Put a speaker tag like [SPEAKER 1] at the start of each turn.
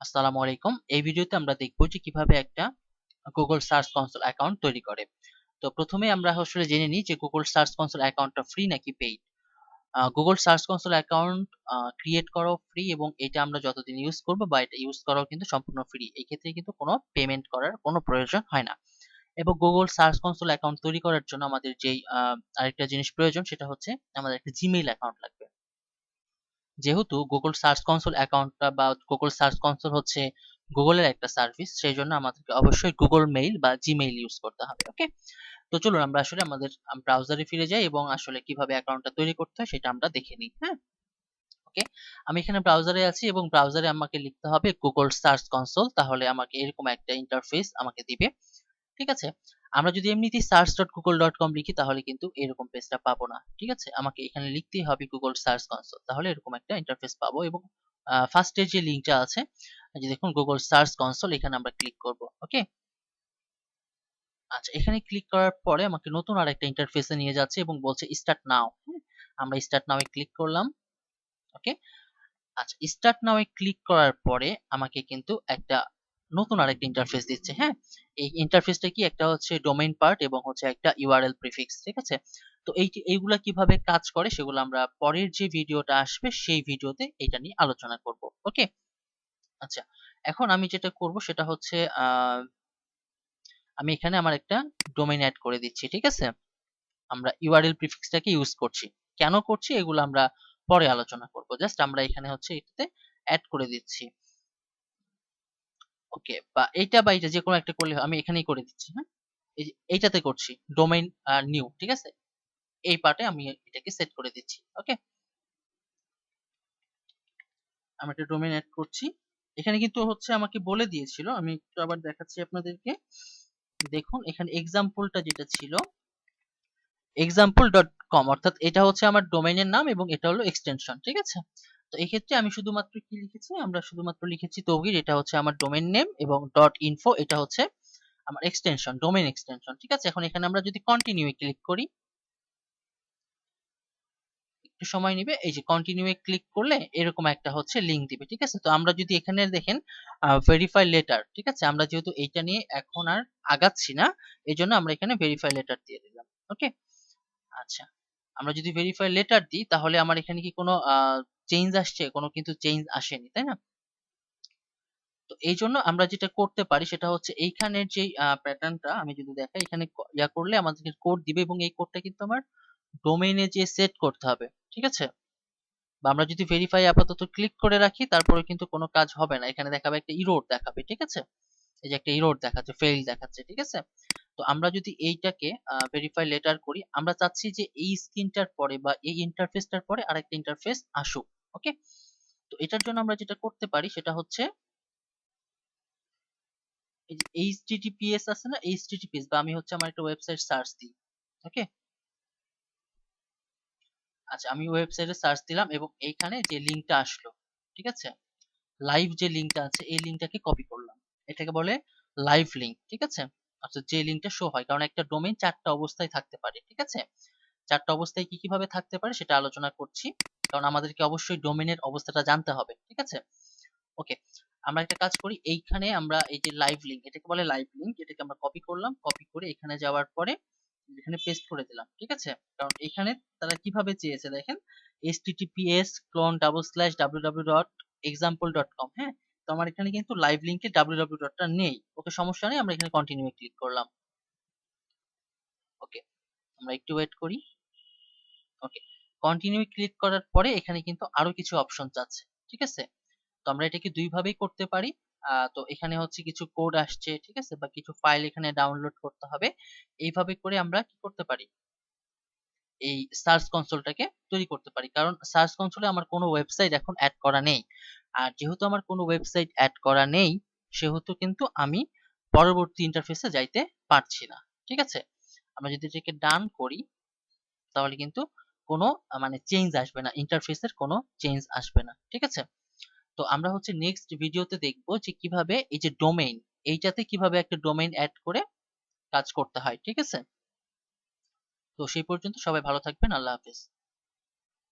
[SPEAKER 1] আসসালামু আলাইকুম। এই ভিডিওতে আমরা দেখব যে কিভাবে একটা গুগল সার্চ কনসোল অ্যাকাউন্ট তৈরি করে। তো প্রথমে আমরা আসলে জেনে নিই যে গুগল সার্চ কনসোল অ্যাকাউন্টটা ফ্রি নাকি paid. Google search console account create করাও ফ্রি এবং এটা আমরা যতদিন ইউজ করব বা এটা ইউজ করাও কিন্তু সম্পূর্ণ ফ্রি। এই ক্ষেত্রে কিন্তু কোনো পেমেন্ট করার কোনো প্রয়োজন হয় না। এবং গুগল সার্চ কনসোল অ্যাকাউন্ট তৈরি করার জন্য আমাদের যেই আরেকটা জিনিস প্রয়োজন সেটা হচ্ছে আমাদের একটা জিমেইল অ্যাকাউন্ট লাগবে। যেহেতু গুগল সার্চ কনসোল অ্যাকাউন্টটা বা গুগল সার্চ কনসোল হচ্ছে গুগলের একটা সার্ভিস, সেই জন্য আমাদেরকে অবশ্যই গুগল মেইল বা জিমেইল ইউজ করতে হবে। ওকে, তো চলুন আমরা আসলে আমাদের ব্রাউজারে ফিরে যাই এবং আসলে কিভাবে অ্যাকাউন্টটা তৈরি করতে হয় সেটা আমরা দেখে নিই। হ্যাঁ, ওকে, আমি এখানে ব্রাউজারে আছি এবং ব্রাউজারে আমাকে লিখতে হবে গুগল সার্চ কনসোল, তাহলে আমাকে এরকম একটা ইন্টারফেস আমাকে দিবে। ঠিক আছে, আমরা যদি এমনিতেই search.google.com লিখি তাহলে কিন্তু এরকম পেজটা পাবো না। ঠিক আছে, আমাকে এখানে লিখতেই হবে গুগল সার্চ কনসোল, তাহলে এরকম একটা ইন্টারফেস পাবো এবং ফার্স্টে যে লিঙ্কটা আছে, এই যে দেখুন গুগল সার্চ কনসোল, এখানে আমরা ক্লিক করব। ওকে, আচ্ছা, এখানে ক্লিক করার পরে আমাকে নতুন আরেকটা ইন্টারফেসে নিয়ে যাচ্ছে এবং বলছে স্টার্ট নাও। আমরা স্টার্ট নাও এ ক্লিক করলাম। ওকে, আচ্ছা, স্টার্ট নাও এ ক্লিক করার পরে আমাকে কিন্তু একটা নতুন আরেকটা ইন্টারফেস দিচ্ছে। হ্যাঁ, এই ইন্টারফেসটা কি, একটা হচ্ছে ডোমেইন পার্ট এবং হচ্ছে একটা ইউআরএল প্রিফিক্স। ঠিক আছে, তো এইগুলা কিভাবে কাজ করে সেগুলো আমরা পরের যে ভিডিওটা আসবে সেই ভিডিওতে এটা নিয়ে আলোচনা করব। ওকে, আচ্ছা, এখন আমি যেটা করব সেটা হচ্ছে আমি এখানে আমার একটা ডোমেইন অ্যাড করে দিচ্ছি। ঠিক আছে, আমরা ইউআরএল প্রিফিক্সটাকে ইউজ করছি। কেন করছি এগুলো আমরা পরে আলোচনা করব। জাস্ট আমরা এখানে হচ্ছে এটাতে অ্যাড করে দিচ্ছি। ওকে, বা এইটা বা এটা যে কোনো একটা করলে আমি এখানেই করে দিচ্ছি। হ্যাঁ, এই যে এইটাতে করছি ডোমেইন নিউ। ঠিক আছে, এই পার্টে আমি এটাকে সেট করে দিচ্ছি। ওকে, আমি একটা ডোমেইন অ্যাড করছি। এখানে কিন্তু হচ্ছে আমাকে বলে দিয়েছিল, আমি একটু আবার দেখাচ্ছি আপনাদেরকে। দেখুন এখানে এক্সাম্পলটা যেটা ছিল example.com, অর্থাৎ এটা হচ্ছে আমার ডোমেইনের নাম এবং এটা হলো এক্সটেনশন। ঠিক আছে, তো এই ক্ষেত্রে আমি শুধুমাত্র কি লিখেছি, আমরা শুধুমাত্র লিখেছি তৌহিদ, এটা হচ্ছে আমার ডোমেইন নেম, এবং .info এটা হচ্ছে আমার এক্সটেনশন, ডোমেইন এক্সটেনশন। ঠিক আছে, এখন এখানে আমরা যদি কন্টিনিউ এ ক্লিক করি, একটু সময় নিবে। এই যে কন্টিনিউ এ ক্লিক করলে এরকম একটা হচ্ছে লিংক দিবে। ঠিক আছে, তো আমরা যদি এখানে দেখেন ভেরিফাই লেটার। ঠিক আছে, আমরা যেহেতু এইটা নিয়ে এখন আর আগাচ্ছি না, এই জন্য আমরা এখানে ভেরিফাই লেটার দিয়ে দিলাম। ওকে, আচ্ছা, আমরা যদি ভেরিফাই লেটার দিই তাহলে আমার এখানে কি কোনো চেঞ্জ আসছে? কোনো কিন্তু চেঞ্জ আসেনি, তাই না? তো এই জন্য আমরা যেটা করতে পারি সেটা হচ্ছে এইখানের যে প্যাটার্নটা আমি যদি দেখাই, এখানে ইয়া করলে আমাদেরকে কোড দিবে এবং এই কোডটা কিন্তু আমার ডোমেইনে যে সেট করতে হবে। ঠিক আছে, বা আমরা যদি ভেরিফাই আপাতত ক্লিক করে রাখি তারপরে কিন্তু কোনো কাজ হবে না, এখানে দেখাবে একটা ইরর দেখাবে। ঠিক আছে, এই যে একটা ইরর দেখাচ্ছে, ফেইল দেখাচ্ছে। ঠিক আছে, তো আমরা যদি এইটাকে ভেরিফাই লেটার করি, আমরা চাচ্ছি যে এই স্ক্রিনটার পরে বা এই ইন্টারফেসটার পরে আরেকটা ইন্টারফেস আসুক। ওকে, তো এটার জন্য আমরা যেটা করতে পারি সেটা হচ্ছে এই যে এইচটিটিপিএস আছে না, এইচটিটিপিএস, বা আমি হচ্ছে আমার একটা ওয়েবসাইট সার্চ দিই। ওকে, আচ্ছা, আমি ওয়েবসাইটে সার্চ দিলাম এবং এইখানে যে লিংকটা আসলো, ঠিক আছে, লাইভ যে লিংকটা আছে এই লিংকটাকে কপি করলাম। এটাকে বলে লাইভ লিংক। ঠিক আছে, অর্থাৎ যে লিংকটা শো হয়, কারণ একটা ডোমেইন চারটা অবস্থায় থাকতে পারে। ঠিক আছে, চারটা অবস্থায় কি কিভাবে থাকতে পারে সেটা আলোচনা করছি, কারণ আমাদেরকে অবশ্যই ডোমেইনের অবস্থাটা জানতে হবে। ঠিক আছে, ওকে, আমরা একটা কাজ করি, এইখানে আমরা এই যে লাইভ লিংক, এটাকে বলে লাইভ লিংক, এটাকে আমরা কপি করলাম, কপি করে এখানে যাওয়ার পরে এখানে পেস্ট করে দিলাম। ঠিক আছে, কারণ এখানে তারা কিভাবে চেয়েছে দেখেন, https://www.example.com। হ্যাঁ, তো আমার এখানে কিন্তু লাইভ লিংকে www টা নেই। ওকে, সমস্যা নেই, আমরা এখানে কন্টিনিউ এ ক্লিক করলাম। ওকে, আমরা একটু ওয়েট করি। ওকে, কন্টিনিউ ক্লিক করার পরে এখানে কিন্তু আরো কিছু অপশন আছে। ঠিক আছে, তো আমরা এটাকে দুই ভাবেই করতে পারি। তো এখানে হচ্ছে কিছু কোড আসছে, ঠিক আছে, বা কিছু ফাইল এখানে ডাউনলোড করতে হবে। এইভাবে করে আমরা কি করতে পারি, এই সার্চ কনসোলটাকে তৈরি করতে পারি, কারণ সার্চ কনসোলে আমার কোনো ওয়েবসাইট এখন অ্যাড করা নেই। আর যেহেতু আমার কোনো ওয়েবসাইট অ্যাড করা নেই, সেহেতু কিন্তু আমি পরবর্তী ইন্টারফেসে যাইতে পারছি না। ঠিক আছে, আমরা যদি এটাকে ডান করি তাহলে কিন্তু কোনো মানে চেঞ্জ আসবে না, ইন্টারফেসের কোনো চেঞ্জ আসবে না। ঠিক আছে, তো আমরা হচ্ছে নেক্সট ভিডিওতে দেখবো যে কিভাবে এই যে ডোমেইন, এইটাতে কিভাবে একটা ডোমেইন অ্যাড করে কাজ করতে হয়। ঠিক আছে, তো সেই পর্যন্ত সবাই ভালো থাকবেন। আল্লাহ হাফেজ।